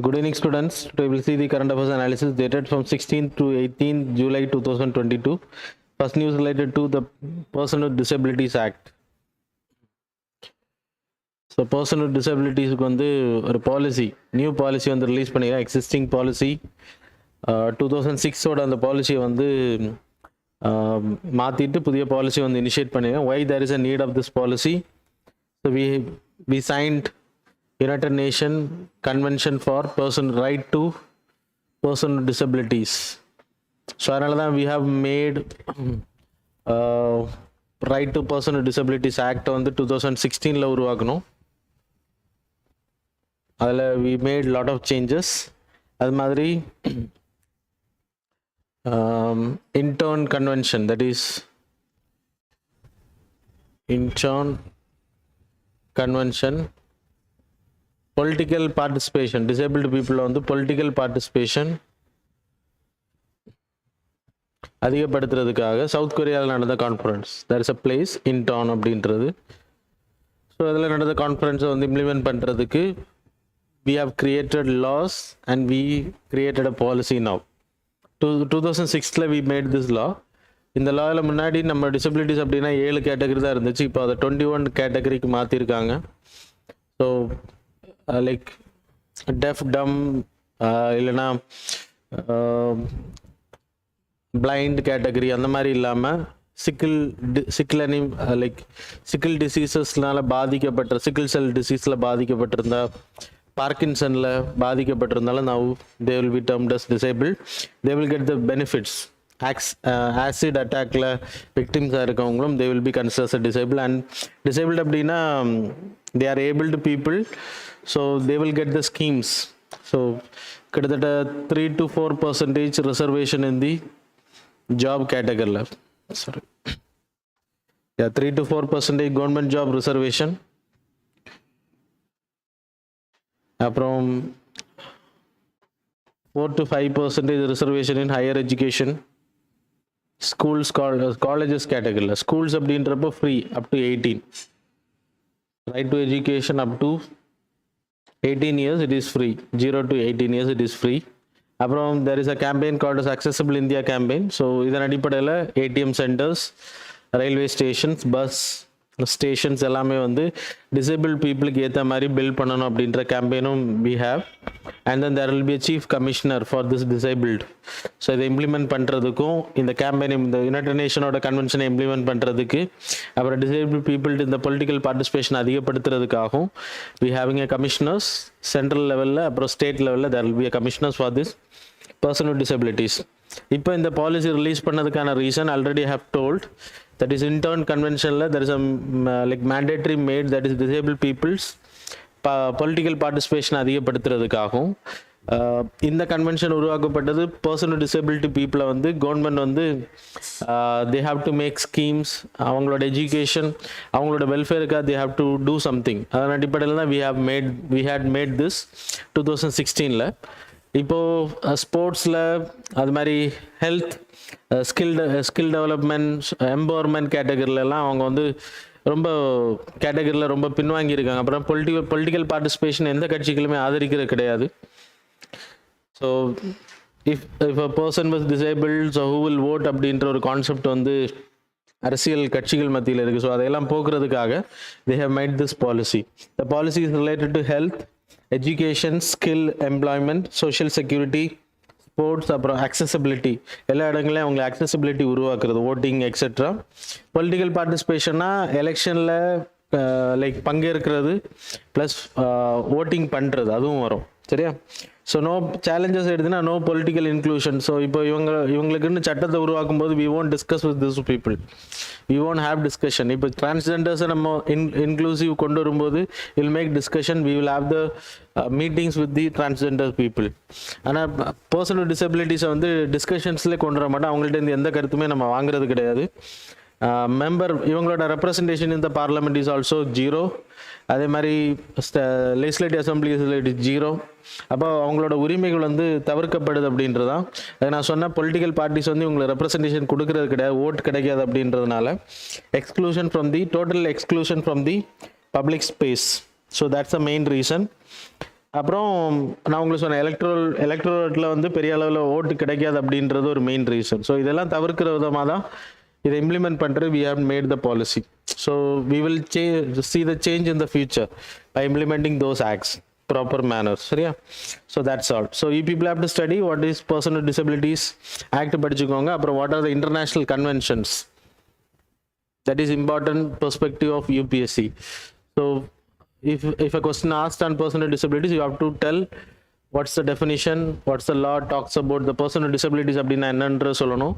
Good evening, students. Today we will see the current affairs analysis dated from 16th to 18th July 2022. First news related to the Person with Disabilities Act. So, Person with Disabilities வந்து ஒரு policy, new policy வந்து release பண்ணிருக்காங்க. Existing policy 2006 அந்த பாலிசியை வந்து மாற்றிட்டு புதிய policy வந்து இனிஷியேட் பண்ணிருக்காங்க. Why there is a need of this policy? So, we signed United Nations Convention for Right to Person with Disabilities. So, அதனால தான் we have made Right to Person with Disabilities Act வந்து 2016 உருவாக்கணும். அதில் we made lot of changes. அது மாதிரி intern convention, that is intern convention, political participation, disabled people வந்து political participation அதிகப்படுத்துறதுக்காக south கொரியாவில் நடந்த conference, there is a place intern அப்படின்றது. So அதில் நடந்த கான்ஃபரன்ஸை வந்து இம்ப்ளிமெண்ட் பண்ணுறதுக்கு we have created laws and we created a policy now. 2006 we made this law. இந்த லாவில் முன்னாடி நம்ம டிசபிலிட்டிஸ் அப்படின்னா 7 கேட்டகரி தான் இருந்துச்சு. இப்போ அதை 21 கேட்டகரிக்கு மாற்றிருக்காங்க. ஸோ லைக் டெஃப், டம், இல்லைன்னா பிளைண்ட் கேட்டகரி அந்த மாதிரி இல்லாமல் சிக்கிள் டிசீசஸ்னால பாதிக்கப்பட்ட, சிக்கிள் செல் டிசீஸில் பாதிக்கப்பட்டிருந்தா, பார்க்கின்சனில் பாதிக்கப்பட்டிருந்தாலும் now they will be termed as disabled. They will get the benefits. Acid அட்டாக்ல விக்டிம்ஸாக இருக்கவங்களும் they will be considered as disabled. And disabled அப்படின்னா they are abled people, so they will get the schemes. So கிட்டத்தட்ட 3 to 4% reservation in the job category. Sorry, yeah, 3 to 4% government job reservation. அப்புறம் 4 to 5% reservation in higher education. Schools, colleges category. Schools அப்படின்றப்போ free up to 18. Right to education up to 18 years it is free. 0 to 18 years it is free. அப்புறம் there is a campaign called as Accessible India campaign. So இதன் அடிப்படையில் ATM centers, railway stations, bus stations எல்லாமே வந்து disable பீப்புளுக்கு ஏற்ற மாதிரி build பண்ணணும் அப்படின்ற கேம்பெயினும் we have. And then there will be a chief commissioner for this disabled. So இதை இம்ப்ளிமெண்ட் பண்ணுறதுக்கும் இந்த கேம்பெயின், இந்த யுனைடெட் நேஷனோட கன்வென்ஷனை இம்ப்ளிமெண்ட் பண்ணுறதுக்கு, அப்புறம் டிசேபிள் பீப்புள் இந்த பொலிட்டிக்கல் பார்ட்டிசிபேஷன் அதிகப்படுத்துறதுக்காகவும் we having a commissioners central லெவலில், அப்புறம் ஸ்டேட் லெவலில் there will be a commissioners for this person with disabilities. இப்போ இந்த பாலிசி ரிலீஸ் பண்ணதுக்கான reason already have told. That is intern convention la there is a like mandatory made, that is disabled people's political participation அதிகப்படுத்துறதுக்காகவும் இந்த convention உருவாக்கப்பட்டது. Person with disability பீப்புளை வந்து government வந்து they have to make schemes, அவங்களோட education, அவங்களோட வெல்ஃபேருக்காக they have to do something. அதன் அடிப்படையில் தான் we had made this 2016. இப்போது ஸ்போர்ட்ஸில் அது மாதிரி ஹெல்த், ஸ்கில் டெவலப்மெண்ட், எம்பவர்மெண்ட் கேட்டகரியிலலாம் அவங்க வந்து ரொம்ப கேட்டகரியில் ரொம்ப பின்வாங்கியிருக்காங்க. அப்புறம் பொலிட்டிக்கல் பார்ட்டிசிபேஷன் எந்த கட்சிகளுமே ஆதரிக்கிறது கிடையாது. So if a person was disabled, so who will vote அப்படின்ற ஒரு கான்செப்ட் வந்து அரசியல் கட்சிகள் மத்தியில் இருக்குது. ஸோ அதையெல்லாம் போக்குறதுக்காக they have made this policy. The policy is related to health, education, skill, employment, social security, sports, அப்புறம் அக்சசபிலிட்டி. எல்லா இடங்களையும் அவங்களை அக்சசபிலிட்டி உருவாக்குறது, ஓட்டிங் எக்ஸெட்ரா. பொலிட்டிக்கல் பார்ட்டிசிபேஷன்னா எலெக்ஷனில் லைக் பங்கேற்கிறது ப்ளஸ் ஓட்டிங் பண்ணுறது, அதுவும் வரும். சரியா? ஸோ நோ சேலஞ்சஸ் எடுத்துன்னா நோ பொலிட்டிக்கல் இன்க்ளூஷன். ஸோ இப்போ இவங்களுக்குன்னு சட்டத்தை உருவாக்கும் போது we won't discuss with these people, we won't have discussion. இப்போ டிரான்ஸ்ஜெண்டர்ஸை நம்ம இன்க்ளூசிவ் கொண்டு வரும்போது we'll make discussion, we will have the meetings with the transgender people. ஆனால் பர்சன் வித் டிசபிலிட்டிஸை வந்து டிஸ்கஷன்ஸ்லேயே கொண்டு வர மாட்டோம். அவங்கள்ட்ட எந்த கருத்துமே நம்ம வாங்குறது கிடையாது. மெம்பர் இவங்களோட ரெப்ரசன்டேஷன் இந்த பார்லமெண்ட் இஸ் ஆல்சோ 0. அதே மாதிரி லெஜிஸ்லேட்டிவ் அசம்பிளி இஸ் 0. அப்போ அவங்களோட உரிமைகள் வந்து தவிர்க்கப்படுது அப்படின்றதான். நான் சொன்ன பொலிட்டிக்கல் பார்ட்டிஸ் வந்து இவங்களை ரெப்ரசன்டேஷன் கொடுக்கறது கிடையாது, ஓட் கிடைக்காது அப்படின்றதுனால exclusion from the total exclusion from the public space. So that's the main reason. அப்புறம் நான் உங்களுக்கு சொன்னேன் எலக்ட்ரோரேட்டில் வந்து பெரிய அளவில் ஓட்டு கிடைக்காது அப்படின்றது ஒரு மெயின் ரீசன். ஸோ இதெல்லாம் தவிர்க்கிற விதமாக தான் இதை இம்ப்ளிமெண்ட் பண்ணுறது. We have made the policy. So we will see the change in the future by implementing those acts proper manner. சரியா? So that's all. So you people have to study what is Person with Disabilities Act படிச்சுக்கோங்க. அப்புறம் what are the international conventions. That is important perspective of UPSC. So if a question asked on person with disabilities, you have to tell what's the definition, what's the law talks about the person with disabilities அப்படின்னா என்னன்ற சொல்லணும்.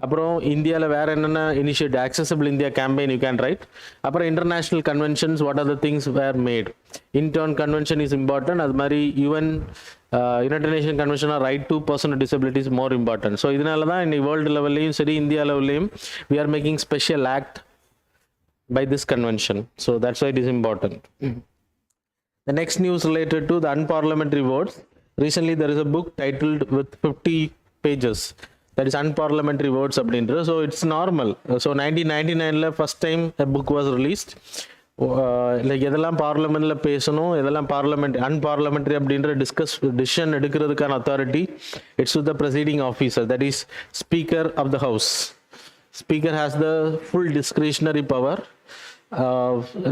அப்புறம் இந்தியாவில் வேற என்னென்ன initiative, accessible India campaign you can write. அப்புறம் international conventions, what are the things were made. Intern convention is important. அது மாதிரி United Nations convention right to person with disabilities more important. So இதனால தான் இன்னைக்கு வேர்ல்டு லெவல்லையும் சரி India லெவல்லையும் we are making special act by this convention. So that's why it is important. The next news related to the unparliamentary votes. Recently there is a book titled with 50 pages, that is unparliamentary votes அப்படின்றது. So it's normal. So 1999 first time a book was released. Like எதெல்லாம் பார்லிமெண்ட்ல பேசணும், எதெல்லாம் unparliamentary அப்படின்ற decision எடுக்கிறதுக்கான authority it's with the presiding officer, that is speaker of the house. Speaker has the full discretionary power.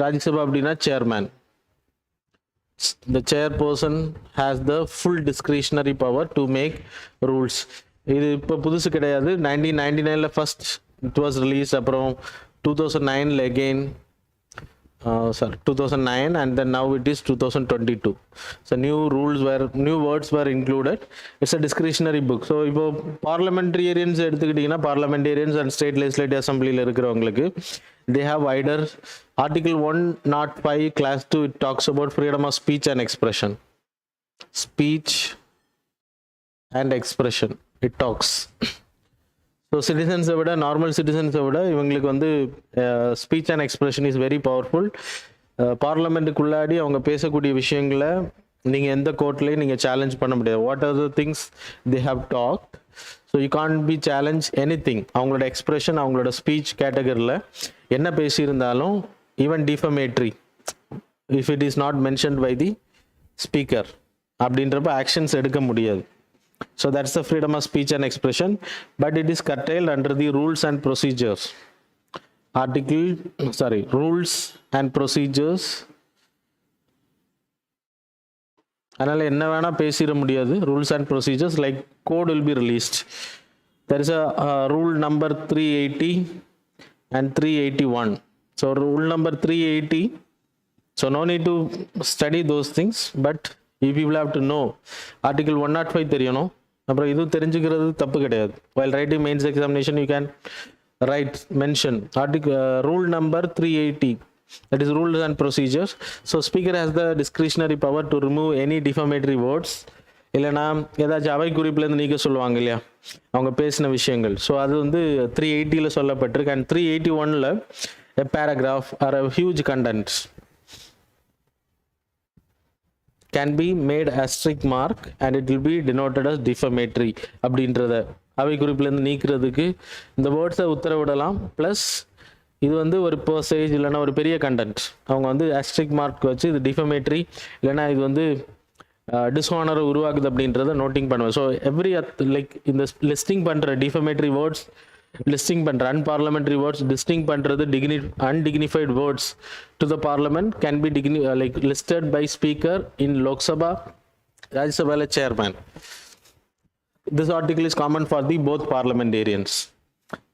Rajya Sabha அப்படின்னா chairman. The chairperson has the full discretionary power to make rules. இது இப்போ புதுசு கிடையாது. 1999 first it was released. அப்புறம் 2009 again 2009 and then now it is 2022. So new words were included. It's a discretionary book. So இப்போ parliamentarians எடுத்துக்கிட்டீங்கன்னா parliamentarians and state legislative assemblyல இருக்கிறவங்களுக்கு they have wider article 105 class 2 it talks about freedom of speech and expression. Speech and expression it talks. So சிட்டிசன்ஸை விட normal சிட்டிசன்ஸை விட இவங்களுக்கு வந்து speech and expression is very powerful. பார்லமெண்ட்டுக்குள்ளாடி அவங்க பேசக்கூடிய விஷயங்களை நீங்கள் எந்த கோர்ட்லேயும் நீங்கள் சேலஞ்ச் பண்ண முடியாது. What are the things they have talked. So you can't be challenge anything. அவங்களோட எக்ஸ்பிரஷன், அவங்களோட ஸ்பீச் கேட்டகரியில் என்ன பேசியிருந்தாலும் even defamatory if it is not mentioned by the speaker அப்படின்றப்ப ஆக்ஷன்ஸ் எடுக்க முடியாது. So that's the freedom of speech and expression, but it is curtailed under the rules and procedures. Rules and procedures. அதனால என்ன வேணா பேசிட முடியாது. Rules and procedures like code will be released. There is a rule number 380 and 381. So rule number 380. So no need to study those things, but you people have to know. Article 105 தெரியணும். அப்புறம் இதுவும் தெரிஞ்சுக்கிறது தப்பு கிடையாது. While writing mains examination you can mention rule number 380, that is rules and procedures. So speaker has the discretionary power to remove any defamatory words. இல்லைனா ஏதாச்சும் அவை குறிப்பிலேருந்து நீக்க சொல்லுவாங்க இல்லையா அவங்க பேசின விஷயங்கள். ஸோ அது வந்து 380 சொல்லப்பட்டிருக்கு. And 381 a paragraph or a huge content can be made asterisk mark and it will be denoted as defamatory அப்படின்றத அவை குறிப்பிலேருந்து நீக்கிறதுக்கு இந்த வேர்ட்ஸை உத்தரவிடலாம். ப்ளஸ் இது வந்து ஒரு பர்சேஜ் இல்லைனா ஒரு பெரிய கண்டென்ட் அவங்க வந்து asterisk மார்க் வச்சு இது டிஃபமேட்ரி இல்லைனா இது வந்து டிஸ்ஹானரை உருவாக்குது அப்படின்றத நோட்டிங் பண்ணுவேன். ஸோ எவ்ரி லைக் இந்த லிஸ்டிங் பண்ணுற டிஃபமேட்ரி வேர்ட்ஸ், லிஸ்டிங் பண்ணுற அன்பார்லமெண்ட்ரி வேர்ட்ஸ், லிஸ்டிங் பண்ணுறது undignified words to the parliament can be like listed by speaker in Lok Sabha, Rajya Sabha chairman. This article is common for the both parliamentarians.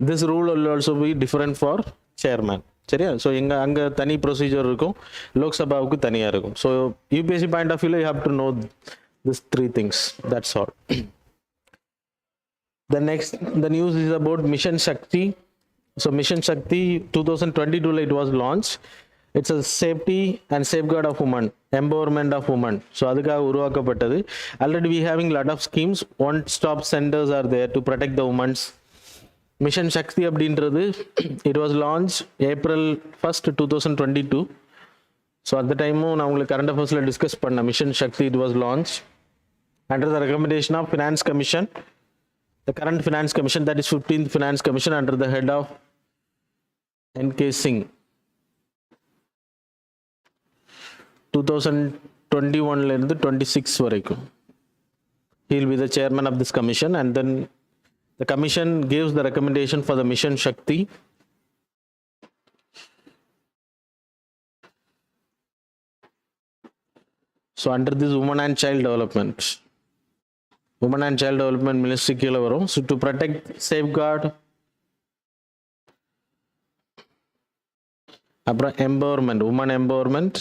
This rule will also be different for chairman. சரியா? So அங்கே தனி procedure இருக்கும், லோக்சபாவுக்கு தனியாக இருக்கும். So UPSC point of வியூவில் you have to know this 3 things. That's all. The news is about Mission Shakti. So Mission Shakti 2022 it was launched. It's a safety and safeguard of women, empowerment of women. So அதுக்காக உருவாக்கப்பட்டது. Already we having lot of schemes. One stop centers are there to protect the women's. Mission Shakti அப்படின்றது it was launched April 1st 2022. So at the time நான் உங்களுக்கு current அஃபேர்ஸில் discuss பண்ண Mission Shakti it was launched under the recommendation of Finance Commission. The current Finance Commission, that is 15th Finance Commission under the head of N.K. Singh. 2000 21 இருந்து 26 வரைக்கும். He will be the chairman of this commission, and then the commission gives the recommendation for the mission Shakti. So under this women and child development ministry கீழே வரும். So to protect, safeguard, அப்புறம் empowerment, women empowerment,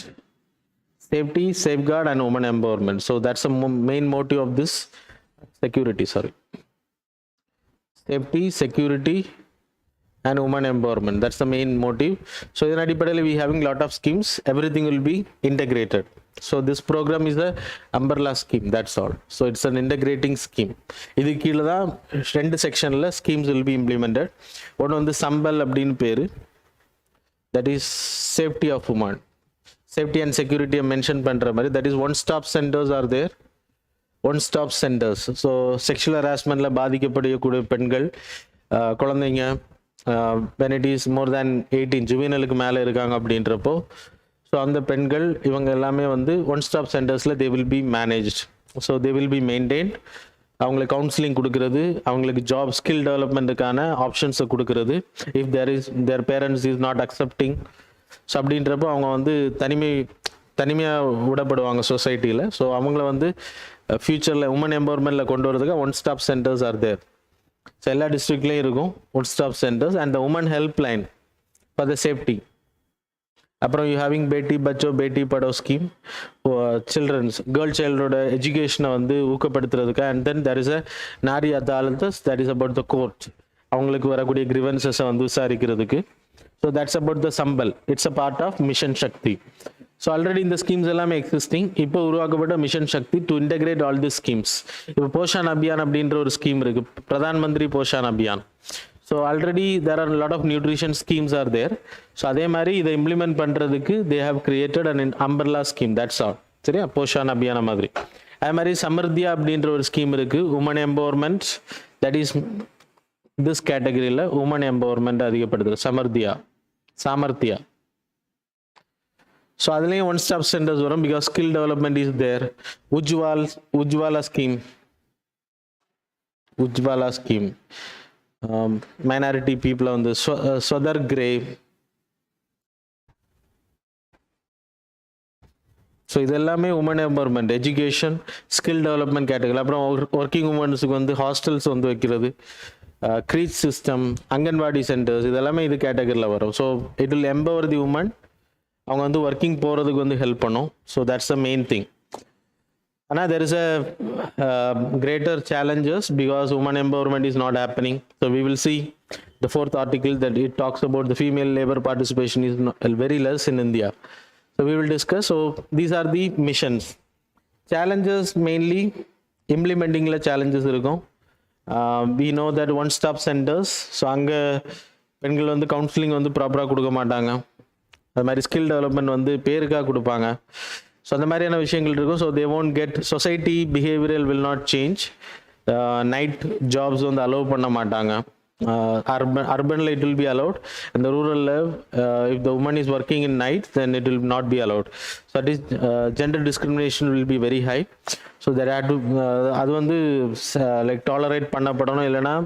safety, safeguard and women empowerment. So that's the main motive of this safety, security and women empowerment. That's the main motive. So in additionally we having lot of schemes, everything will be integrated. So this program is a umbrella scheme, that's all. So it's an integrating scheme. இது கீழ தான் ரெண்டு செக்ஷன்ல schemes will be implemented. ஒன்னு வந்து சம்பல் அப்படினு பேரு, that is safety of women, safety and security mention பண்ற மாதிரி, that is one stop centers are there, one stop centers. So sexual harassmentல பாதிக்கப்படக்கூடிய பெண்கள், குழந்தைங்க, when it is more than 18 ஜுவெனலுக்கு மேல இருக்காங்க அப்படின்றப்போ, ஸோ அந்த பெண்கள் இவங்க எல்லாமே வந்து ஒன் ஸ்டாப் சென்டர்ஸில் they will be managed. So they will be maintained. அவங்களுக்கு கவுன்சிலிங் கொடுக்கறது, அவங்களுக்கு ஜாப் ஸ்கில் டெவலப்மெண்ட்டுக்கான ஆப்ஷன்ஸை கொடுக்கறது, if their parents is not accepting. So அப்படின்றப்போ அவங்க வந்து தனிமையாக விடப்படுவாங்க சொசைட்டியில். ஸோ அவங்கள வந்து ஃப்யூச்சரில் உமன் எம்பவர்மெண்ட்டில் கொண்டு வரதுக்கு one stop centers are there. So எல்லா டிஸ்ட்ரிக்ட்லேயும் இருக்கும் one stop centers and the women helpline for the safety. அப்புறம் யூ ஹேவிங் பேட்டி பச்சோ பேட்டி படோ ஸ்கீம், சில்ட்ரன்ஸ் கேர்ள் சைல்டோட எஜுகேஷனை வந்து ஊக்கப்படுத்துறதுக்கு. And then there is a Nari Adalat, that is about the court, அவங்களுக்கு வரக்கூடிய கிரிவன்சஸை வந்து விசாரிக்கிறதுக்கு. So that's about the Sambal. It's a part of mission Shakti. So already இந்த ஸ்கீம்ஸ் எல்லாமே எக்ஸிஸ்டிங். இப்போ உருவாக்கப்பட்ட mission Shakti to integrate all the schemes. இப்போ போஷான் அபியான் அப்படின்ற ஒரு ஸ்கீம் இருக்கு, Pradhan Mantri Poshan Abhiyan. So already there are lot of nutrition schemes are there. So அதே மாதிரி இதை இம்ப்ளிமெண்ட் பண்ணுறதுக்கு they have created an umbrella scheme, that's all. சரியா, போஷான் அபியான மாதிரி. அதே மாதிரி சமர்த்தியா அப்படின்ற ஒரு ஸ்கீம் இருக்குது, women empowerment, that is this கேட்டகரியில் உமன் எம்பவர்மெண்ட் அதிகப்படுத்துது, சாமர்த்தியா. ஸோ அதுலேயும் ஒன் ஸ்டாப் சென்டர்ஸ் வரும், because skill development is there. Ujjwala scheme, minority பீப்புளை வந்து ஸ்வதர் கிரே. ஸோ இது எல்லாமே women empowerment, education, skill development category. அப்புறம் ஒர்க்கிங் உமன்ஸுக்கு வந்து ஹாஸ்டல்ஸ் வந்து வைக்கிறது, க்ரீச் சிஸ்டம், அங்கன்வாடி சென்டர்ஸ், இதெல்லாமே இது கேட்டகரியில் வரும். So it will empower the women, அவங்க வந்து ஒர்க்கிங் போகிறதுக்கு வந்து ஹெல்ப் பண்ணும். So that's the main thing. ஆனால் there is a greater challenges because women empowerment is not happening. So we will see the fourth article that it talks about the female labor participation is very less in India. So we will discuss. So these are the missions. Challenges mainly implementing la challenges இருக்கும். We know that one stop centers. So அங்கே பெண்கள் வந்து counselling வந்து ப்ராப்பராக கொடுக்க மாட்டாங்க. அது மாதிரி ஸ்கில் டெவலப்மெண்ட் வந்து பேருக்காக கொடுப்பாங்க. ஸோ அந்த மாதிரியான விஷயங்கள் இருக்கும். So they won't get, society behavioural will not change. Night jobs வந்து அலோவ் பண்ண மாட்டாங்க. அர்பனில் இட் வில் பி அலவுட், இந்த ரூரலில் if the woman is working in night then it will not be allowed. So that is gender discrimination will be very high. So that had to, அது வந்து like tolerate பண்ணப்படணும், இல்லைன்னா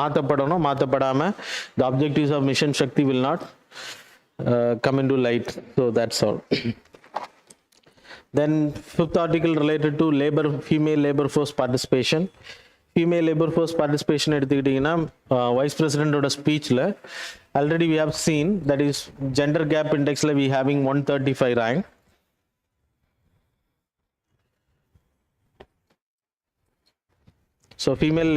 மாற்றப்படாமல் the objectives of mission Shakti will not come into light. So that's all. Then fifth article related to female labor force participation. Female labor force participation எடுத்துக்கிட்டிங்கன்னா vice பிரசிடென்ட்டோட ஸ்பீச்சில் already we have seen that is gender gap indexல we having 135 rank. So female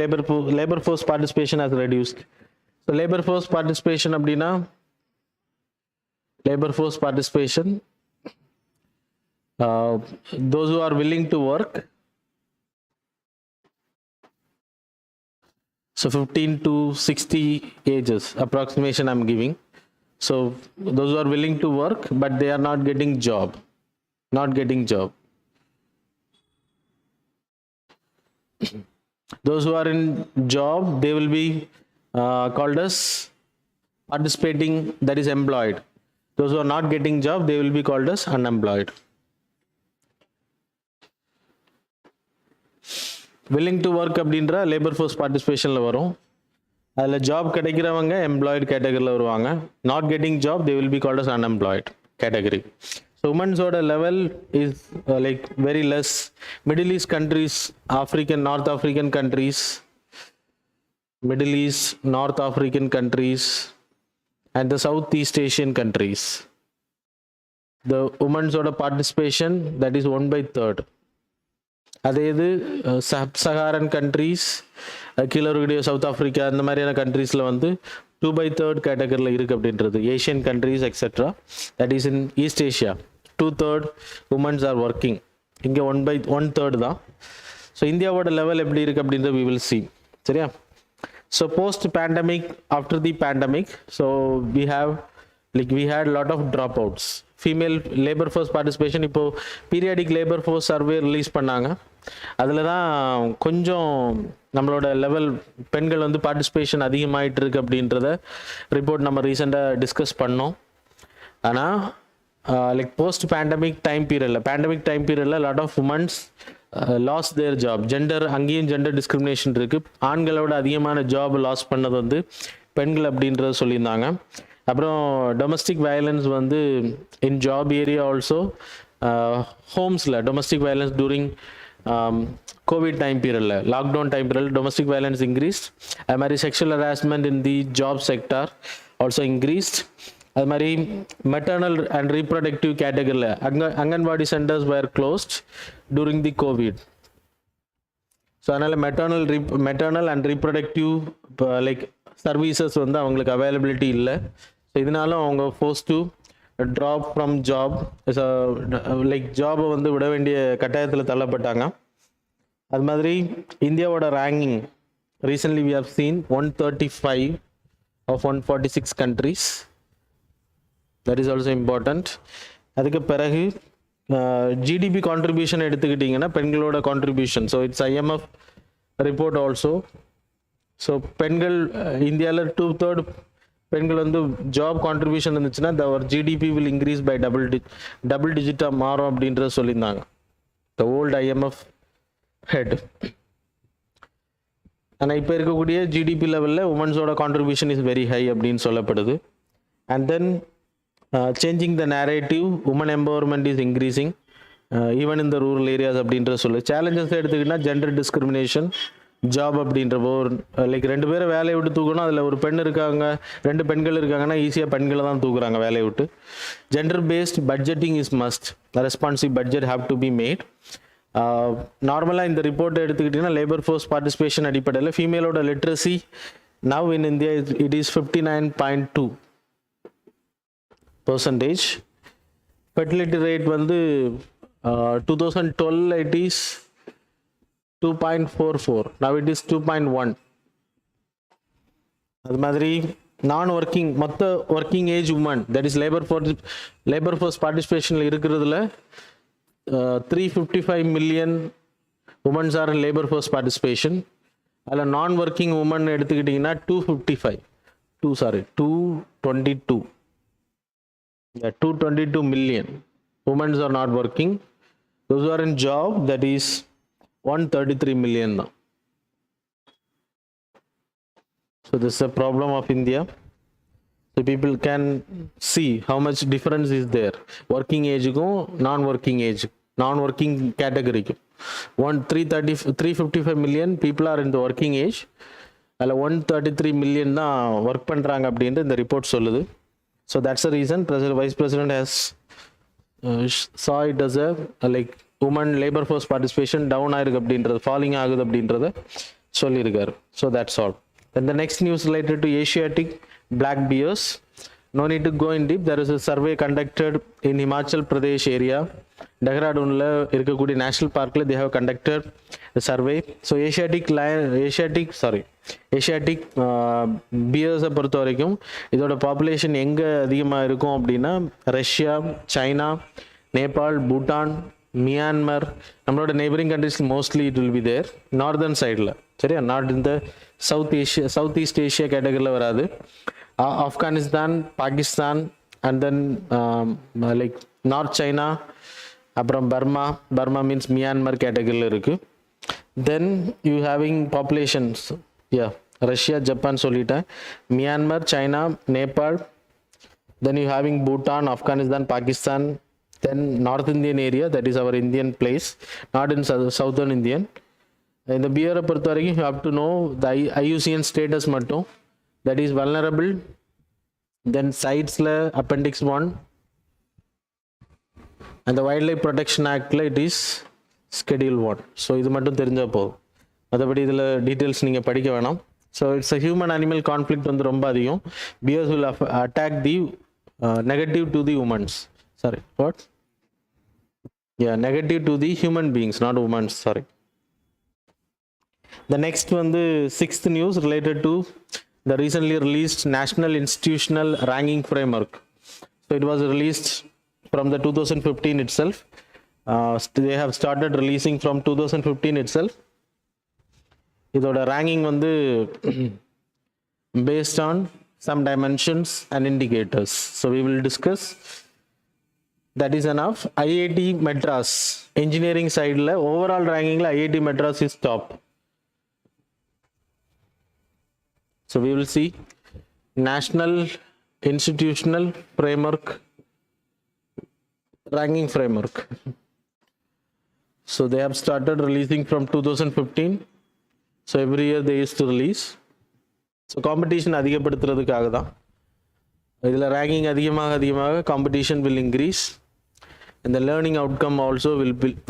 labor force participation has reduced. So labor force participation அப்படின்னா labor force participation, those who are willing to work, so 15 to 60 ages approximation I'm giving. So those who are willing to work but they are not getting job. Those who are in job, they will be called as participating, that is employed. Those who are not getting job, they will be called as unemployed. willing to work அப்படின்ற labour force பார்ட்டிசிபேஷனில் வரும். அதில் job கிடைக்கிறவங்க employed கேட்டகரியில் வருவாங்க. Not getting job they will be called as unemployed category. So உமன்ஸோட level is like very less. Middle East countries, African, North African countries, Middle East, North African countries and the Southeast Asian countries, the women's participation that is 1/3. அதே இது sub-Saharan countries, கீழே இருக்கக்கூடிய south Africa அந்த மாதிரியான கண்ட்ரீஸில் வந்து 2/3 கேட்டகரியில் இருக்குது அப்படின்றது. Asian countries etcetera, that is in East Asia 2/3 womens are working. இங்கே 1/3 தான். ஸோ இந்தியாவோட லெவல் எப்படி இருக்குது அப்படின்றது we will see. சரியா? So post pandemic, after the pandemic, so we had a lot of dropouts. Female labor force participation, இப்போ periodic labor force survey release பண்ணாங்க. அதில் தான் கொஞ்சம் நம்மளோட லெவல் பெண்கள் வந்து பார்ட்டிசிபேஷன் அதிகமாகிட்டு இருக்கு அப்படின்றத ரிப்போர்ட் நம்ம ரீசெண்டாக டிஸ்கஸ் பண்ணோம். ஆனால் லைக் போஸ்ட் பேண்டமிக் டைம் பீரியடில் lot of womens lose their job. அங்கேயும் ஜெண்டர் டிஸ்கிரிமினேஷன் இருக்குது. ஆண்களோட அதிகமான ஜாப் லாஸ் பண்ணது வந்து பெண்கள் அப்படின்றத சொல்லியிருந்தாங்க. அப்புறம் டொமஸ்டிக் வயலன்ஸ் வந்து இன் ஜாப் ஏரியா ஆல்சோ, ஹோம்ஸில் domestic violence during Covid time பீரியடில், lockdown time period domestic violence increased. அது மாதிரி sexual harassment in the job sector also increased. அது மாதிரி மெட்டர்னல் அண்ட் ரீப்ரொடக்டிவ் கேட்டகரியில் anganwadi centres were closed during the Covid. So அதனால் maternal and reproductive like services வந்து அவங்களுக்கு availability இல்லை. ஸோ இதனாலும் அவங்க force to drop from job, like ஜாபை வந்து விட வேண்டிய கட்டாயத்தில் தள்ளப்பட்டாங்க. அது மாதிரி இந்தியாவோட ranking recently we have seen 135 of 146 countries. That is also important. அதுக்கு பிறகு ஜிடிபி கான்ட்ரிபியூஷன் எடுத்துக்கிட்டிங்கன்னா பெண்களோட contribution, so it's IMF report also. So பெண்கள் இந்தியாவில் 2/3 பெண்கள் வந்து ஜாப் கான்ட்ரிபியூஷன் இருந்துச்சுன்னா our GDP will increase by double டிஜிட்டாக மாறும் அப்படின்றத சொல்லியிருந்தாங்க த ஓல்டு ஐஎம்எஃப் ஹெட். ஆனால் இப்போ இருக்கக்கூடிய ஜிடிபி லெவலில் உமன்ஸோட கான்ட்ரிபியூஷன் இஸ் வெரி ஹை அப்படின்னு சொல்லப்படுது. And then changing the narrative, women empowerment is increasing even இந்த ரூரல் ஏரியாஸ் அப்படின்ற சொல்லு. சேலஞ்சஸ் எடுத்துக்கிட்டால் ஜெண்டர் டிஸ்கிரிமினேஷன், ஜாப் அப்படின்றப்போ லைக் 2 பேரை வேலையை விட்டு தூக்கணும், அதில் ஒரு பெண் இருக்காங்க, 2 பெண்கள் இருக்காங்கன்னா ஈஸியாக பெண்களை தான் தூக்குறாங்க வேலையை விட்டு. Gender based budgeting is must, responsive budget have to be made. நார்மலாக இந்த ரிப்போர்ட்டை எடுத்துக்கிட்டிங்கன்னா லேபர் ஃபோர்ஸ் பார்ட்டிசிபேஷன் அடிப்படையில் ஃபீமேலோட literacy now in India it is 59.2%. Fertility rate வந்து 2012 it is 2.44, now it is 2.1. அது மாதிரி நான் ஒர்க்கிங் மொத்த working age woman that is labour force பார்ட்டிசிபேஷனில் இருக்கிறதுல 355 million women are labour force participation. அதில் non working woman எடுத்துக்கிட்டிங்கன்னா 222 million women are not working. Those who are in job, that is 133 million now. So this is a problem of India. So people can see how much difference is there. Working age go, non-working age, non-working category. 355 million people are in the working age. அதில் 133 million தான் work பண்ணுறாங்க அப்படின்ட்டு இந்த report சொல்லுது. So that's the reason Vice President has saw it as a like women labor force participation down ஆயிருக்கு அப்படின்றது, falling ஆகுது அப்படின்றத சொல்லியிருக்காரு. So that's all. Then the next news related to Asiatic black bears. No need to go in deep. There is a survey conducted in Himachal Pradesh area. Dehradunல இருக்கக்கூடிய national பார்க்கில் they have conducted a survey. So Asiatic பியர்ஸை பொறுத்த வரைக்கும் இதோட population எங்கே அதிகமாக இருக்கும் அப்படின்னா Russia, China, Nepal, Bhutan, Myanmar, நம்மளோட neighbouring countries mostly it will be there. Northern சைடில், சரியா, நாட் இந்த சவுத் ஈஸ்ட் ஏஷியா கேட்டகரியில் வராது. Afghanistan, Pakistan, and then like north China, அப்புறம் பர்மா மீன்ஸ் மியான்மர் கேட்டகரியில் இருக்குது. Then you having populations, yeah, Russia, Japan solita, Myanmar, China, Nepal. Then you having Bhutan, Afghanistan, Pakistan. Then North Indian area, that is our Indian place, not in Southern Indian. In the beer பொறுத்த வரைக்கும் you have to know the IUCN status மட்டும், that is vulnerable. Then sites la appendix 1 and the Wildlife Protection Act la it is schedule 1. So இது மட்டும் தெரிஞ்சா போதும், மற்றபடி இதில் details நீங்கள் படிக்க வேணாம். So it's a human animal conflict வந்து ரொம்ப அதிகம். Bears will attack the negative to the womens, sorry what, negative to the human beings, not womens, sorry. The next one, the sixth news related to the recently released National Institutional Ranking Framework. So it was released from the 2015 itself. They have started releasing from 2015 itself. இதோட ranking வந்து based on some dimensions and indicators. So we will discuss. That is enough. IIT Madras engineering side la overall ranking la IIT Madras is top. So we will see National Institutional Framework, Ranking Framework. So they have started releasing from 2015. So every year they used to release. So competition அதிகப்படுத்துறதுக்காக தான். இதில் ranking அதிகமாக competition will increase and the learning outcome also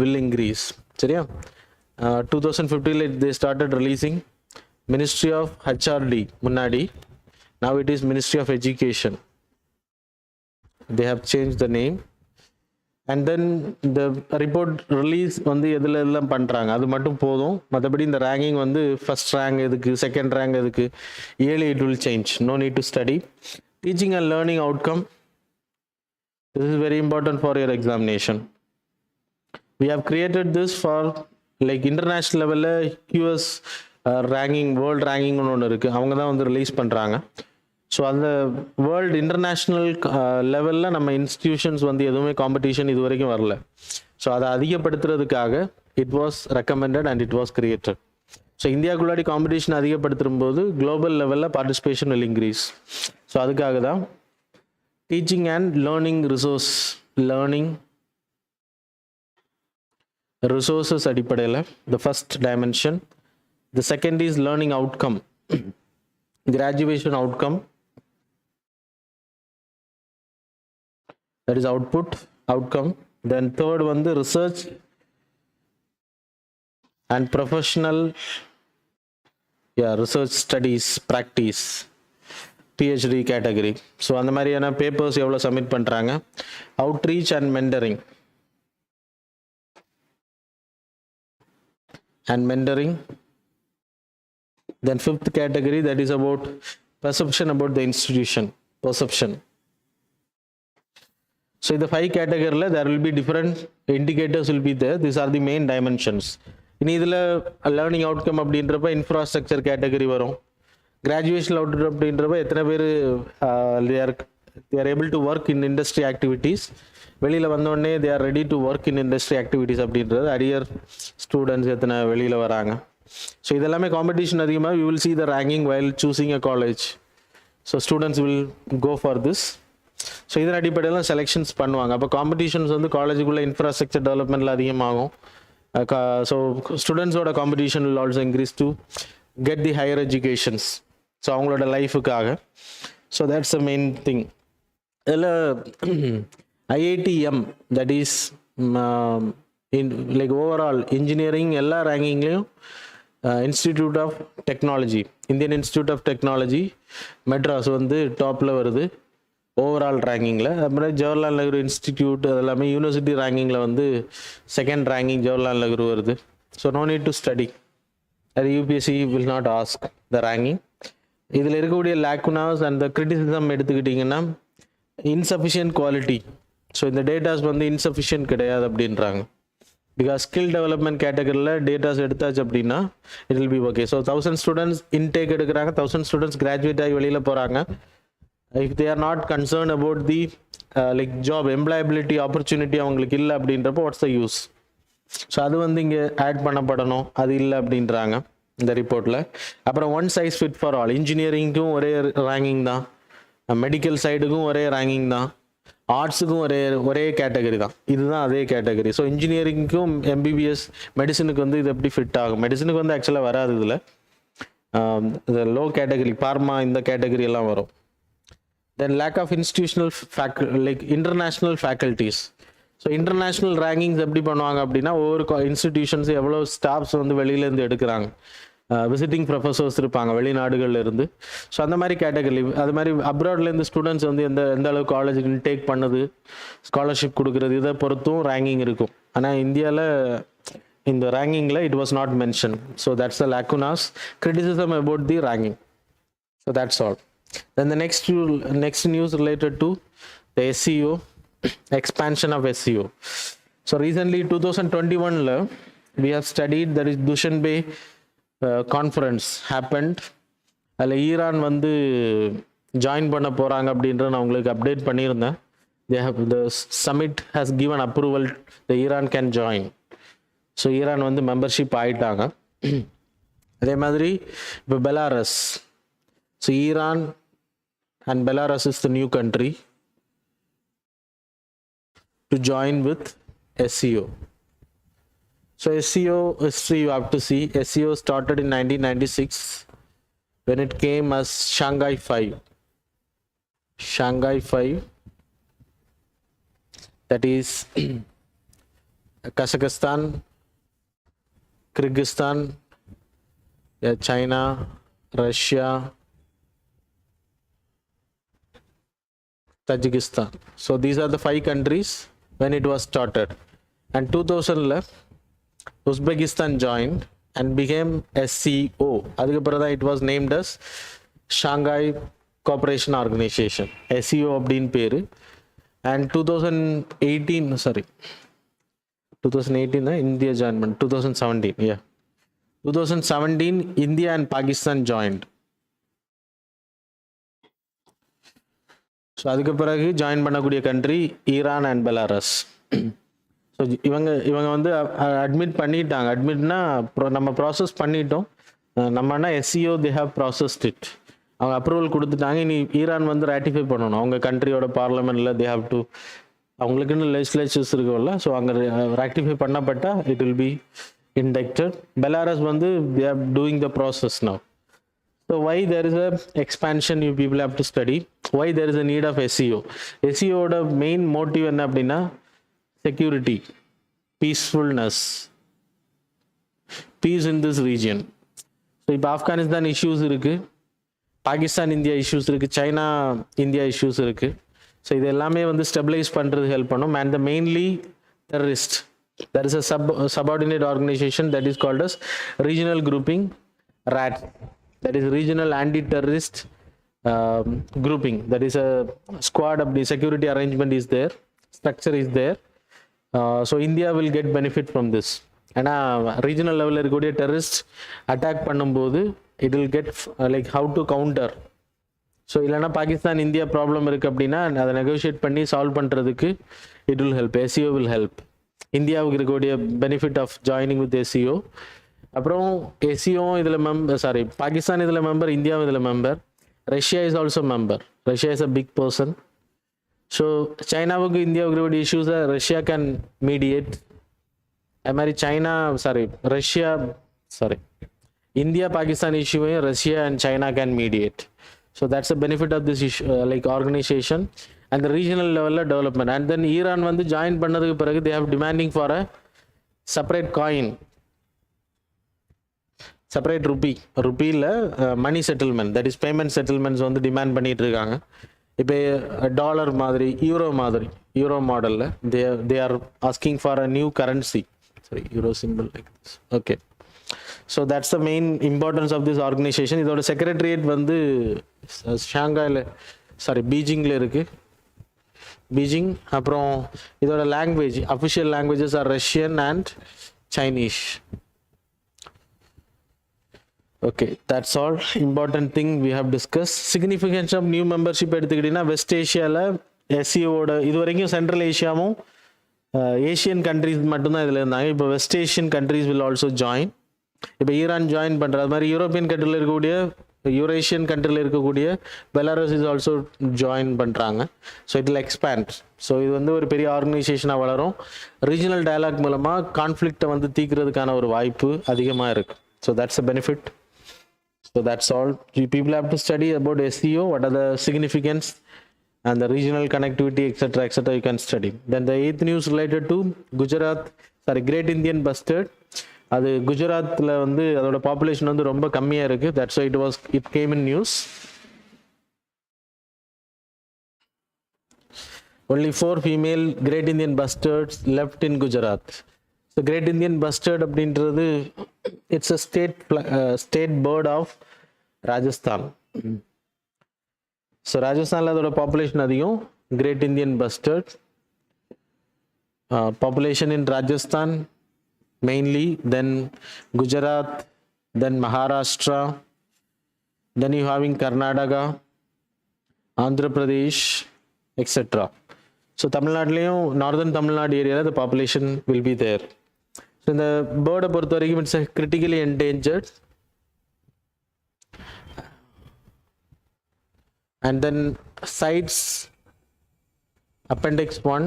will increase. சரியா? 2015 they started releasing. Ministry of HRD முன்னாடி, now it is Ministry of Education. They have changed the name. And then the report release வந்து எதில் எல்லாம் பண்ணுறாங்க அது மட்டும் போதும். மற்றபடி இந்த ரேங்கிங் வந்து ஃபர்ஸ்ட் ரேங்க் எதுக்கு, செகண்ட் ரேங்க் எதுக்கு, yearly it will change, no need to study. Teaching and learning outcome, this is very important for your examination. We have created this for like international லெவலில் QS ranking, world ரேங்கிங்னு ஒன்று இருக்குது, அவங்க தான் வந்து release பண்ணுறாங்க. So அந்த world international லெவலில் நம்ம இன்ஸ்டிடியூஷன்ஸ் வந்து எதுவுமே காம்படிஷன் இது வரைக்கும் வரல. ஸோ அதை அதிகப்படுத்துறதுக்காக it was recommended and it was created. So இந்தியாவுக்குள்ளாடி காம்படிஷன் அதிகப்படுத்தும் போது குளோபல் லெவலில் பார்ட்டிசிபேஷன் வில் இன்க்ரீஸ். ஸோ அதுக்காக தான் டீச்சிங் அண்ட் லேர்னிங் ரிசோர்ஸஸ் அடிப்படையில் the first dimension. The second is learning outcome, graduation outcome, that is outcome. Then third one, the research and professional, research studies, practice, PhD category. So அந்த மாதிரியான papers எவ்வளோ submit பண்ணுறாங்க. Outreach and mentoring. Then fifth category, that is about perception about the institution, perception. So in the 5 category there will be different indicators will be there. These are the main dimensions. In idhula learning outcome அப்படின்றப்ப infrastructure category வரும். Graduation outcome அப்படின்றப்ப எத்தனை பேர் they are able to work in industry activities. வெளியில் வந்தோடனே they are ready to work in industry activities அப்படின்றது arrear students எத்தனை வெளியில் வராங்க. ஸோ இதெல்லாமே காம்படிஷன் அதிகமாக you will see the ranking while choosing a college. So students will go for this. So இதன் அடிப்படையில் செலெக்ஷன்ஸ் பண்ணுவாங்க. அப்போ காம்படிஷன்ஸ் வந்து காலேஜுக்குள்ளே இன்ஃப்ராஸ்ட்ரக்சர் டெவலப்மெண்ட்டில் அதிகமாகும். ஸோ ஸ்டூடெண்ட்ஸோட competition will also increase to get the higher educations. So அவங்களோட லைஃபுக்காக. So that's a main thing. இதில் IITM, that is like overall engineering எல்லா ரேங்கிங்லேயும் Institute of Technology, Indian Institute of Technology Madras வந்து டாப்பில் வருது ஓவரால் ரேங்கிங்கில். அப்புறம் ஜவஹர்லால் நேரு இன்ஸ்டிடியூட் அதெல்லாமே யூனிவர்சிட்டி ரேங்கிங்கில் வந்து செகண்ட் ரேங்கிங் ஜவஹர்லால் நேரு வருது. So no need to study, அது UPSC will not ask the ranking. இதில் இருக்கக்கூடிய லேக்குனாஸ் அண்ட் த கிரிட்டிசிசம் எடுத்துக்கிட்டிங்கன்னா இன்சஃபிஷியன்ட் குவாலிட்டி. ஸோ இந்த டேட்டாஸ் வந்து இன்சஃபிஷியன்ட் கிடையாது அப்படின்றாங்க. பிகாஸ் ஸ்கில் டெவலப்மெண்ட் கேட்டகரியில் டேட்டாஸ் எடுத்தாச்சு அப்படின்னா it will B okay. So 1000 students intake எடுக்கிறாங்க, 1000 ஸ்டூடெண்ட்ஸ் கிராஜுவேட் ஆகி வெளியில் போகிறாங்க. If they are not concern about the like job employability opportunity அவங்களுக்கு இல்லை அப்படின்றப்போ வாட்ஸ் த யூஸ். ஸோ அது வந்து இங்கே ஆட் பண்ணப்படணும், அது இல்லை அப்படின்றாங்க இந்த ரிப்போர்ட்டில். அப்புறம் one size fit for all, இன்ஜினியரிங்க்கும் ஒரே ரேங்கிங் தான், மெடிக்கல் சைடுக்கும் ஒரே ரேங்கிங் தான், ஆர்ட்ஸுக்கும் ஒரே கேட்டகரி தான், இதுதான் அதே கேட்டகரி. ஸோ இன்ஜினியரிங்க்கும் எம்பிபிஎஸ் மெடிசனுக்கு வந்து இது எப்படி ஃபிட் ஆகும்? மெடிசனுக்கு வந்து ஆக்சுவலாக வராது இதில், இந்த லோ கேட்டகரி பார்மா இந்த கேட்டகரி எல்லாம் வரும். Then lack of institutional like international faculties. So international rankings எப்படி பண்ணுவாங்க அப்படின்னா, ஒவ்வொரு இன்ஸ்டிடியூஷன்ஸ் எவ்வளோ ஸ்டாஃப்ஸ் வந்து வெளியிலேருந்து எடுக்கிறாங்க, விசிட்டிங் ப்ரொஃபஸர்ஸ் இருப்பாங்க வெளிநாடுகளில் இருந்து. ஸோ அந்த மாதிரி கேட்டகரி, அது மாதிரி அப்ராட்லேருந்து ஸ்டூடெண்ட்ஸ் வந்து எந்த அளவுக்கு காலேஜுக்கு இன்டேக் பண்ணுது, ஸ்காலர்ஷிப் கொடுக்குறது, இதை பொறுத்தும் ரேங்கிங் இருக்கும். ஆனால் இந்தியாவில் இந்த ரேங்கிங்கில் it was not mention. So that's the lacunas criticism about the ranking. So that's all. Then the next news related to the SEO, expansion of SEO. So recently 2021 we have studied, there is Dushanbe conference happened. அதில் Iran வந்து join பண்ண போகிறாங்க அப்படின்ற நான் உங்களுக்கு update பண்ணியிருந்தேன். The summit has given approval, the Iran can join. So Iran வந்து membership ஆகிட்டாங்க. அதே மாதிரி இப்போ Belarus, so Iran and Belarus is the new country to join with SEO. So SEO history you have to see. SEO started in 1996 when it came as Shanghai 5. Shanghai 5, that is Kazakhstan, Kyrgyzstan, China, Russia, Tajikistan. So these are the 5 countries when it was started. And 2000 Uzbekistan joined and became SCO. அதுக்கப்புறம் தான் it was named as Shanghai Cooperation Organization, SEO அப்படின்னு பேரு. And 2018 தான் India join பண்ண, 2017 India and Pakistan joined. So அதுக்கு பிறகு join பண்ணக்கூடிய country Iran and Belarus. So இவங்க வந்து அட்மிட் பண்ணிட்டாங்க. அட்மிட்னா நம்ம ப்ராசஸ் பண்ணிட்டோம், நம்மனா SEO they have processed it, அவங்க அப்ரூவல் கொடுத்துட்டாங்க. இனி ஈரான் வந்து ராட்டிஃபை பண்ணணும் அவங்க கண்ட்ரியோட பார்லமெண்ட்டில். they have to, அவங்களுக்குன்னு லெஜிஸ்லேச்சர்ஸ் இருக்கும்ல, ஸோ அங்கே ராட்டிஃபை பண்ணப்பட்டால் it will be inducted. Belarus வந்து they are doing the process now. So why there is a expansion, you people have to study why there is a need of SEO. SEO ஓட main motive என்ன அப்படின்னா security, peacefulness, peace in this region. So இப்போ Afghanistan issues இருக்குது, Pakistan India issues இருக்குது, China India issues இருக்குது. So இது எல்லாமே வந்து ஸ்டெபிலைஸ் பண்ணுறது ஹெல்ப் பண்ணும். And the mainly terrorist, there is a subordinate organization that is called as regional grouping, RAT, that is regional anti-terrorist grouping. That is a squad of the security arrangement is there, structure is there. So India will get benefit from this. ஏன்னா regional லெவலில் இருக்கக்கூடிய terrorist attack பண்ணும்போது it will get like how to counter. So இல்லைனா Pakistan India problem இருக்குது அப்படின்னா அதை negotiate பண்ணி solve பண்ணுறதுக்கு it will help, SEO will help. இந்தியாவுக்கு இருக்கக்கூடிய benefit of joining with SEO. அப்புறம் SEO இதில் பாகிஸ்தான் இதில் மெம்பர், இந்தியாவும் இதில் member, Russia is also member. Russia is a big person. So சைனாவுக்கு இந்தியாவுக்கு இருக்கக்கூடிய இஷ்யூஸை ரஷ்யா கேன் மீடியேட். அது மாதிரி இந்தியா பாகிஸ்தான் இஷ்யூவையும் Russia and China can mediate. So that's a benefit of this issue like organisation அந்த ரீஜனல் லெவலில் டெவலப்மெண்ட். அண்ட் தென் ஈரான் வந்து ஜாயின் பண்ணதுக்கு பிறகு they have demanding for a separate coin, separate ருப்பியில் money settlement, that is payment settlements வந்து demand பண்ணிட்டு இருக்காங்க. இப்போ டாலர் மாதிரி யூரோ மாடலில் they are asking for a new currency, euro symbol like this. Okay, so that's the main importance of this organization. இதோட secretariat வந்து பீஜிங்கில் இருக்கு, பீஜிங். அப்புறம் இதோட language, official languages are Russian and Chinese. Okay, that's all important thing we have discuss. Significance of new membership எடுத்துக்கிட்டிங்கன்னா West ஏஷியாவில் SEOட இது வரைக்கும் சென்ட்ரல் ஏஷியாவும் ஏஷியன் கண்ட்ரீஸ் மட்டும்தான் இதில் இருந்தாங்க. இப்போ west Asian countries will also join. இப்போ ஈரான் ஜாயின் பண்ணுற அது மாதிரி யூரோப்பியன் கண்ட்ரியில் இருக்கக்கூடிய யூரேஷியன் கண்ட்ரியில் இருக்கக்கூடிய பெலாரஸ் இஸ் ஆல்சோ ஜாயின் பண்ணுறாங்க. So it will expand. So இது வந்து ஒரு பெரிய ஆர்கனைசேஷனாக வளரும். ரீஜனல் டயலாக் மூலமாக கான்ஃப்ளிக்டை வந்து தீர்க்கிறதுக்கான ஒரு வாய்ப்பு அதிகமாக இருக்குது. So that's a benefit. So that's all. You people have to study about SEO, what are the significance and the regional connectivity, etc. You can study. Then the 8th news related to Great Indian Bustard. அது குஜராத்தில் வந்து அதோட population வந்து ரொம்ப கம்மியாக இருக்குது. That's why it came in news. Only 4 female Great Indian Bustards left in Gujarat. So Great Indian Bustard அப்படின்றது it's a state bird of Rajasthan. So ராஜஸ்தானில் அதோட பாப்புலேஷன் அதிகம். Great Indian Bustard population in Rajasthan mainly, then Gujarat, then Maharashtra, then you having Karnataka, Andhra Pradesh, etc. So Tamil Nadu, northern Tamil Nadu area, the population will be there. So in the bird of Puerto Rico, it's critically endangered. And then CITES Appendix 1.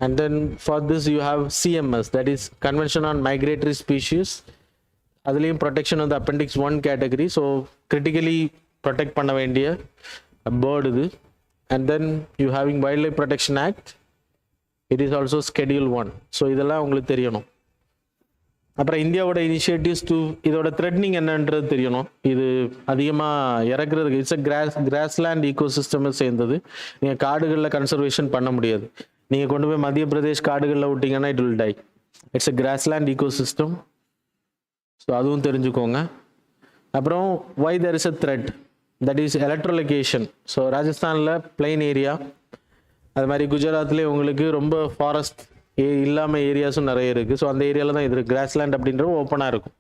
And then for this you have CMS, that is Convention on Migratory Species. Adhiliyum protection of the Appendix 1 category. So critically protect பண்ண வேண்டிய bird இது. And then you having Wildlife Protection Act. It is also Schedule 1. So இதெல்லாம் உங்களுக்கு தெரியணும். அப்புறம் இந்தியாவோட initiatives to இதோட threatening என்னன்றது தெரியணும். இது அதிகமாக இறக்குறதுக்கு இட்ஸ் அ கிராஸ்லேண்ட் ஈகோசிஸ்டம் சேர்ந்தது. நீங்கள் காடுகளில் கன்சர்வேஷன் பண்ண முடியாது. நீங்கள் கொண்டு போய் மத்திய பிரதேஷ் காடுகளில் விட்டிங்கன்னா it will die. It's a grassland ecosystem. So அதுவும் தெரிஞ்சுக்கோங்க. அப்புறம் why there is a threat, that is electrocution. So ராஜஸ்தானில் பிளைன் ஏரியா, அது மாதிரி குஜராத்லேயே உங்களுக்கு ரொம்ப ஃபாரஸ்ட் இல்லாமல் ஏரியாஸும் நிறைய இருக்குது. ஸோ அந்த ஏரியாவில் தான் இது கிராஸ்லேண்ட் அப்படின்றது ஓப்பனாக இருக்கும்.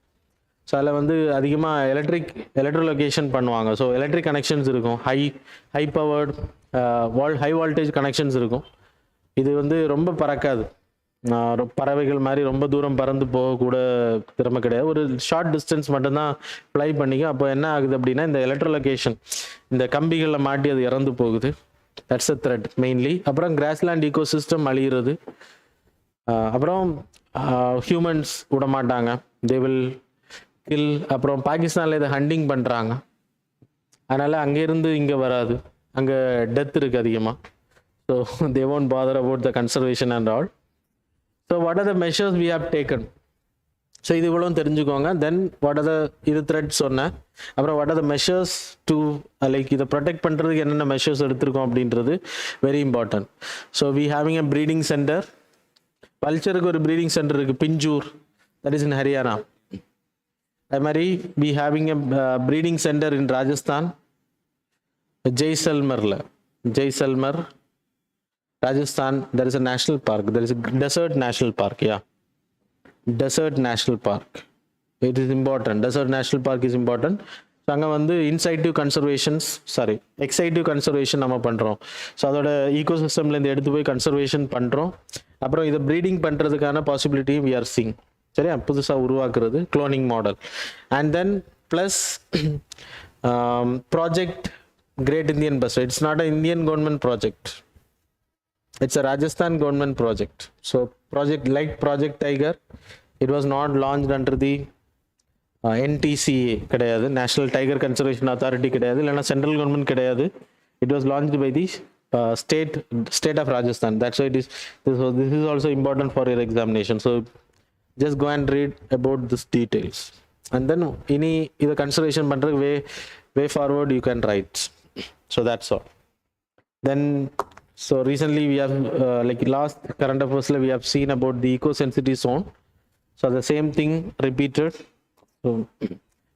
ஸோ அதில் வந்து அதிகமாக எலக்ட்ரோலொகேஷன் பண்ணுவாங்க. ஸோ எலக்ட்ரிக் கனெக்ஷன்ஸ் இருக்கும், high powered high voltage connections இருக்கும். இது வந்து ரொம்ப பறக்காது, பறவைகள் மாதிரி ரொம்ப தூரம் பறந்து போகக்கூட திறமை கிடையாது. ஒரு ஷார்ட் டிஸ்டன்ஸ் மட்டும்தான் ஃப்ளை பண்ணிக்கும். அப்போ என்ன ஆகுது அப்படின்னா இந்த எலக்ட்ரோலொகேஷன் இந்த கம்பிகளில் மாட்டி அது இறந்து போகுது. That's a thread mainly. அப்புறம் கிராஸ்லேண்ட் ஈகோசிஸ்டம் அழிகிறது. அப்புறம் ஹியூமன்ஸ் விட மாட்டாங்க, தே வில் கில். அப்புறம் பாகிஸ்தானில் இதை ஹண்டிங் பண்ணுறாங்க, அதனால் அங்கேருந்து இங்கே வராது, அங்கே டெத் இருக்குது அதிகமாக. So they won't bother about the conservation and all. So what are the measures we have taken? So இது இவ்வளோ தெரிஞ்சுக்கோங்க. தென் வாட் ஆர் த இது த்ரெட் சொன்னேன். அப்புறம் what are the measures to like இதை ப்ரொடெக்ட் பண்ணுறதுக்கு என்னென்ன மெஷர்ஸ் எடுத்திருக்கோம் அப்படின்றது very important. So we having a breeding centre. பல்ச்சருக்கு ஒரு ப்ரீடிங் சென்டர் இருக்குது, Pinjore, that is in Haryana. அது மாதிரி we having a breeding centre in Rajasthan, Jaisalmer Rajasthan. There is a national park, there is a desert national park. Desert National Park, it is important. Desert National Park is important. So அங்கே வந்து எக்ஸைட்டிவ் conservation நம்ம பண்ணுறோம். So அதோட ஈகோசிஸ்டம்லேருந்து எடுத்து போய் conservation பண்ணுறோம். அப்புறம் இதை ப்ரீடிங் பண்ணுறதுக்கான பாசிபிலிட்டியும் வி ஆர் சீங். சரியா, புதுசாக உருவாக்குறது cloning model. And then plus project great Indian bustard. It's not a Indian government project, it's a Rajasthan government project. So Project Tiger, it was not launched under the NTCA கிடையாது, National Tiger Conservation Authority கிடையாது, இல்லைனா central government கிடையாது. It was launched by the state of Rajasthan. That's why this is also important for your examination. So just go and read about this details. And then இனி இதை conservation பண்ணுறதுக்கு way forward you can write. So that's all. Then so recently we have like last current affairs we have seen about the eco-sensitive zone. So the same thing repeated. So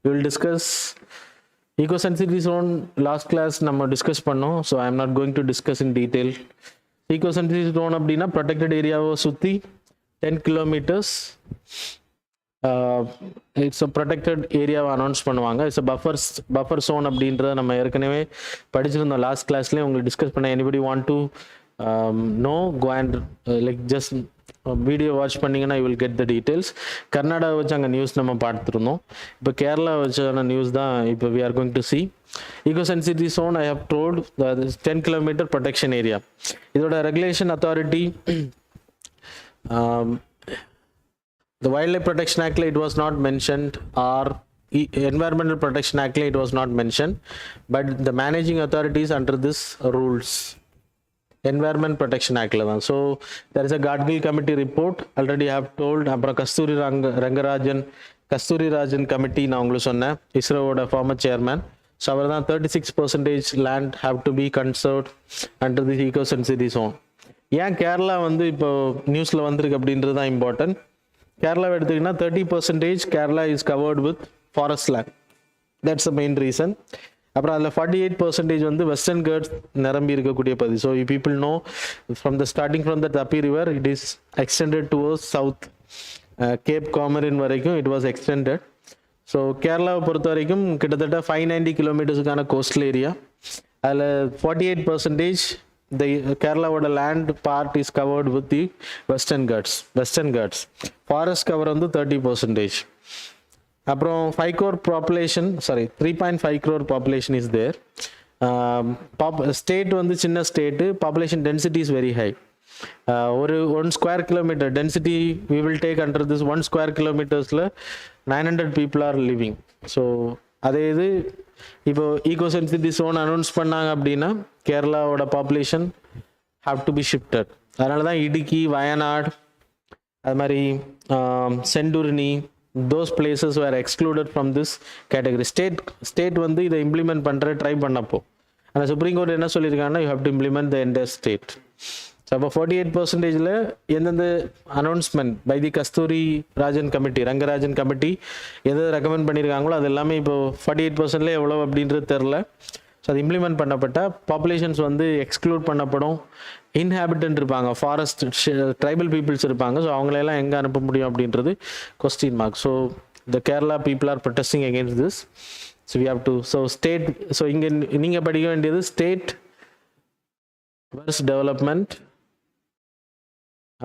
we will discuss eco-sensitive zone. Last class நம்ம discuss பண்ணோம். So I am not going to discuss in detail. Eco-sensitive zone அப்படின்னா protected area சுற்றி 10 kilometers it's a protected ஏரியாவை announce பண்ணுவாங்க. It's a buffer zone அப்படின்றத நம்ம ஏற்கனவே படிச்சிருந்தோம் last கிளாஸ்லேயே உங்களுக்கு டிஸ்கஸ் பண்ண. Anybody want to No, go and like just video watch பண்ணிங்கன்னா you will get the details. Karnataka வச்சு அங்கே நியூஸ் நம்ம பார்த்துருந்தோம். இப்போ கேரளா வச்சான நியூஸ் தான் இப்போ we are going to see. Eco sensitive zone I have told 10 kilometre protection area. இதோட regulation authority the Wildlife Protection Act it was not mentioned, or Environmental Protection Act it was not mentioned, but the managing authorities under this rules Environment Protection Act la. So there is a Gadgil committee report already I have told. Apra Kasturi Rajan committee na unglu sonna, ISRO oda former chairman. So avardan 36% land have to be conserved under the eco sensitive zone. ஏன் கேரளா வந்து இப்போ நியூஸில் வந்திருக்கு அப்படின்றது தான் important. கேரளாவை எடுத்துக்கிட்டா 30% Kerala is covered with forest land. That's the main reason. அப்புறம் அதில் 48% வந்து வெஸ்டர்ன் கட்ஸ் நிரம்பி இருக்கக்கூடிய பகுதி. So you people know from the starting from the Tapi river it is extended towards south Cape Comorin வரைக்கும் இட் வாஸ் எக்ஸ்டெண்டட். ஸோ கேரளாவை பொறுத்த வரைக்கும் கிட்டத்தட்ட 590 கிலோமீட்டர்ஸுக்கான கோஸ்டல் ஏரியா. அதில் 48% the Kerala land part is covered with the western Ghats. Forest cover on the 30%. Aprom 5 crore population, 3.5 crore population is there. State on the chinna state, population density is very high. 1 square kilometer density we will take under this 1 square kilometers 900 people are living. So அதே இது இப்போ ego sensitive zone announce பண்ணாங்க அப்படின்னா கேரளாவோட population have to be shifted. அதனால தான் இடுக்கி, வயநாடு, அது மாதிரி Shendurney, those places were excluded from this category. State வந்து இதை இம்ப்ளிமெண்ட் பண்ணுற ட்ரை பண்ணப்போ அந்த சுப்ரீம் கோர்ட் என்ன சொல்லியிருக்காங்கன்னா you have to implement the entire state. So அப்போ 48% எந்தெந்த announcement by the Kasturi Rajan committee, Rangarajan committee எதை ரெக்கமெண்ட் பண்ணியிருக்காங்களோ அது எல்லாமே இப்போ 48% எவ்வளோ அப்படின்றது தெரில. ஸோ அது இம்ப்ளிமெண்ட் பண்ணப்பட்ட பாப்புலேஷன்ஸ் வந்து எக்ஸ்க்ளூட் பண்ணப்படும். இன்ஹாபிட்டன்ட் இருப்பாங்க, ஃபாரஸ்ட் ட்ரைபல் பீப்புள்ஸ் இருப்பாங்க. ஸோ அவங்களெல்லாம் எங்கே அனுப்ப முடியும் அப்படின்றது question mark. So the Kerala people are protesting against this. So we have to state. So இங்கே நீங்கள் படிக்க வேண்டியது ஸ்டேட் வர்ஸ் டெவலப்மெண்ட்,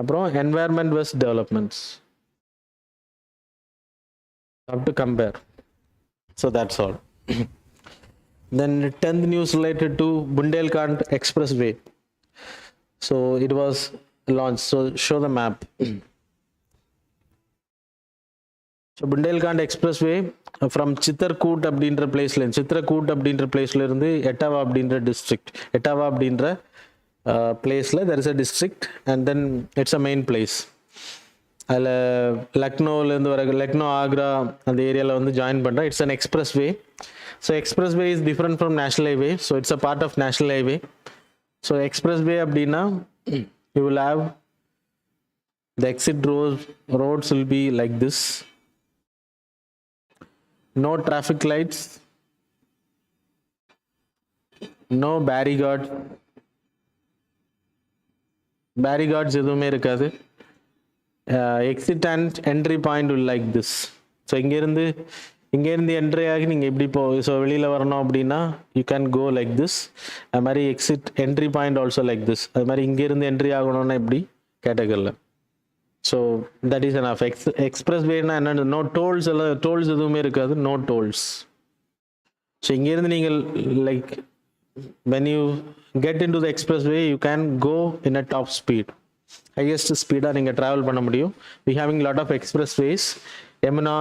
அப்புறம் environment versus developments have to compare. So that's all. Then 10th news related to Bundelkhand Expressway. So it was launched. So show the map. So Bundelkhand Expressway from Chitterkoot அப்படின்ற பிளேஸ்ல இருந்து எட்டாவா அப்படின்ற district, Etawah அப்படின்ற பிளேஸில் there is a district and then it's a main place. அதில் லக்னோலேருந்து வர லக்னோ, ஆக்ரா அந்த ஏரியாவில் வந்து ஜாயின் பண்ணுறேன். It's an expressway. So expressway is different from national highway. So it's a part of national highway. So expressway அப்படின்னா you will have the exit roads will be like this. No traffic lights, no barricades எதுவுமே இருக்காது. Exit and entry point will like this. So இங்கேருந்து entry ஆகி நீங்கள் எப்படி so வெளியில் வரணும் அப்படின்னா you can go like this. அது மாதிரி exit entry point also like this. அது மாதிரி இங்கேருந்து என்ட்ரி ஆகணும்னா எப்படி கேட்டகரியில். So that is an express வேனா என்ன, நோ டோல்ஸ் எதுவுமே இருக்காது, நோ டோல்ஸ். ஸோ இங்கேருந்து நீங்கள் like when you get into the expressway you can go in a top speed, highest speed நீங்கள் ட்ராவல் பண்ண முடியும். we having lot of expressways. Yamuna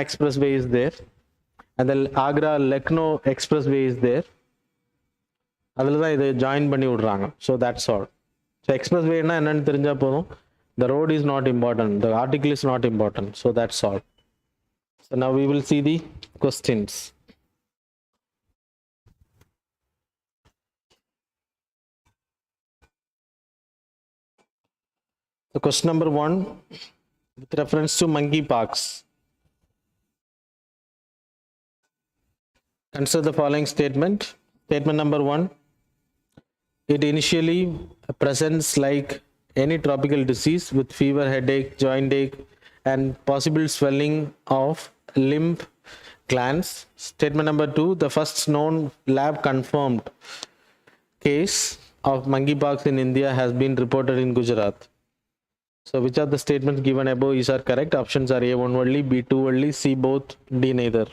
expressway is there and the Agra Lucknow expressway is there. அதில் தான் இதை join பண்ணி விடுறாங்க. So that's all. So எக்ஸ்பிரஸ்வேனா என்னன்னு தெரிஞ்சால் போதும். the road is not important, the article is not important. So that's all. So now we will see the questions. So question number 1 with reference to monkey parks. Consider the following statement. Statement number 1. It initially presents like any tropical disease with fever, headache, joint ache and possible swelling of limb glands. Statement number 2. The first known lab confirmed case of monkeypox in India has been reported in Gujarat. So which of the statements given above is are correct? Options are A, 1 only, B, 2 only, C, both, D, neither.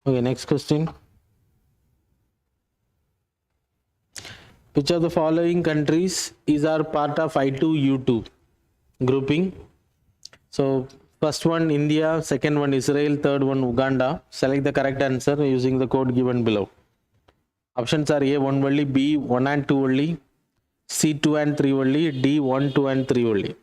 Okay, next question. Which of the following countries is our part of I2U2 grouping? So first one India, second one Israel, third one Uganda. Select the correct answer using the code given below. Options are A, 1 only, B, 1 and 2 only, C, 2 and 3 only, D, 1, 2 and 3 only.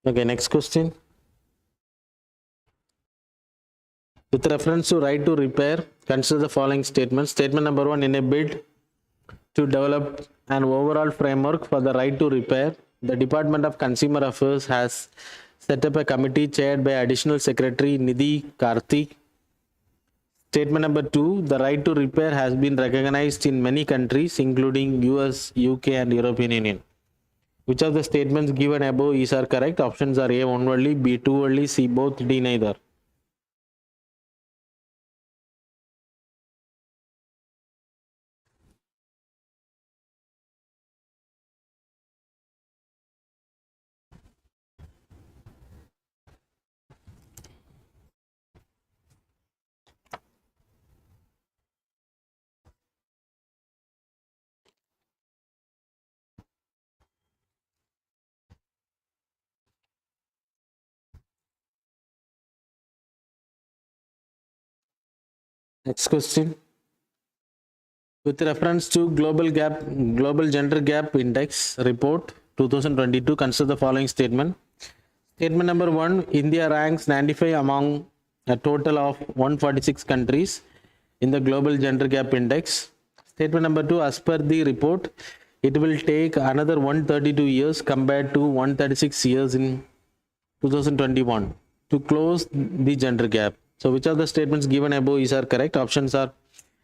Okay, next question. With reference to right to repair, consider the following statements. Statement number 1, in a bid to develop an overall framework for the right to repair, the Department of Consumer Affairs has set up a committee chaired by Additional Secretary Nidhi Karthik. Statement number 2, the right to repair has been recognized in many countries including US, UK and European Union. Which of the statements given above is are correct? Options are A, 1 only, B, 2 only, C, both, D, neither. Next question. With reference to Global Gender Gap Index report 2022, consider the following statement. Statement number 1, India ranks 95 among a total of 146 countries in the Global Gender Gap Index. Statement number 2, as per the report, it will take another 132 years compared to 136 years in 2021 to close the gender gap. So which of the statements given above is are correct? Options are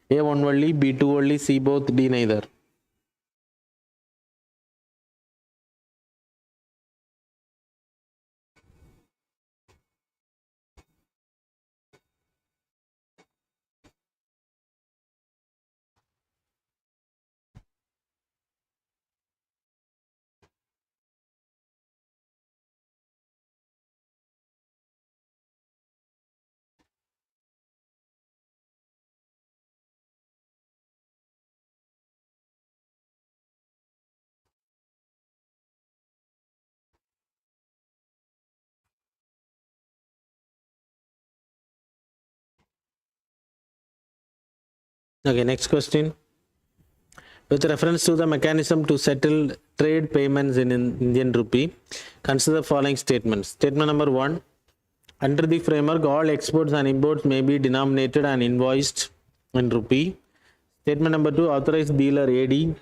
A, 1 only, B, 2 only, C, both, D, neither. Okay, next question. With reference to the mechanism to settle trade payments in Indian rupee, consider the following statements. Statement number 1, under the framework, all exports and imports may be denominated and invoiced in rupee. Statement number 2, authorized dealer AD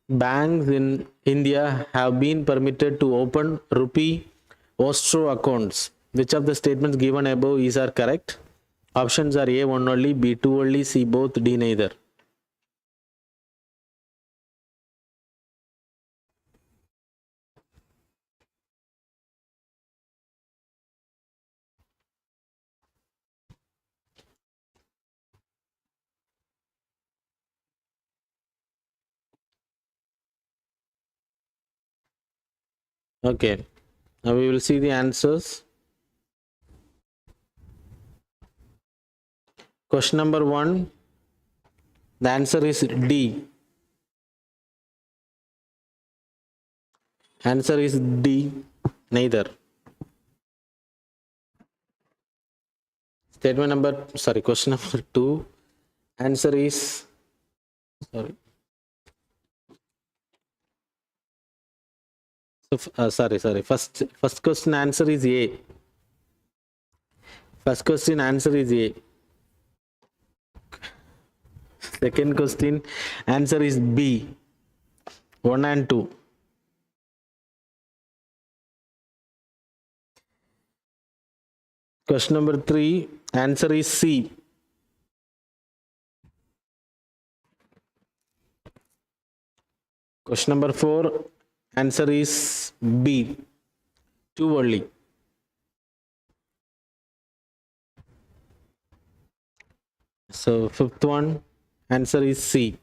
banks in India have been permitted to open rupee ostro accounts. Which of the statements given above is are correct? Options are A, 1 only, B, 2 only, C, both, D, neither. Okay, now we will see the answers. Question number 1, the answer is D. Answer is D, neither. Statement number, sorry, question number 2, answer is, sorry. So, sorry. First question answer is A. First question answer is A. Second question answer is B. 1 and 2. Question number 3 answer is C. Question number 4 answer is B. Too early. So fifth one answer is C.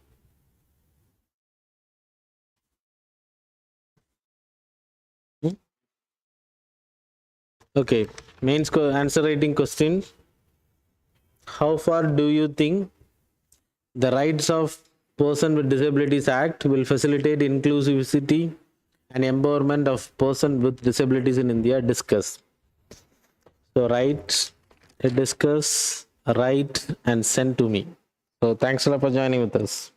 Okay, main answer writing question. How far do you think the Rights of Person with Disabilities Act will facilitate inclusivity and empowerment of person with disabilities in India? Discuss. So write, discuss, write and send to me. So thanks a lot for joining with us.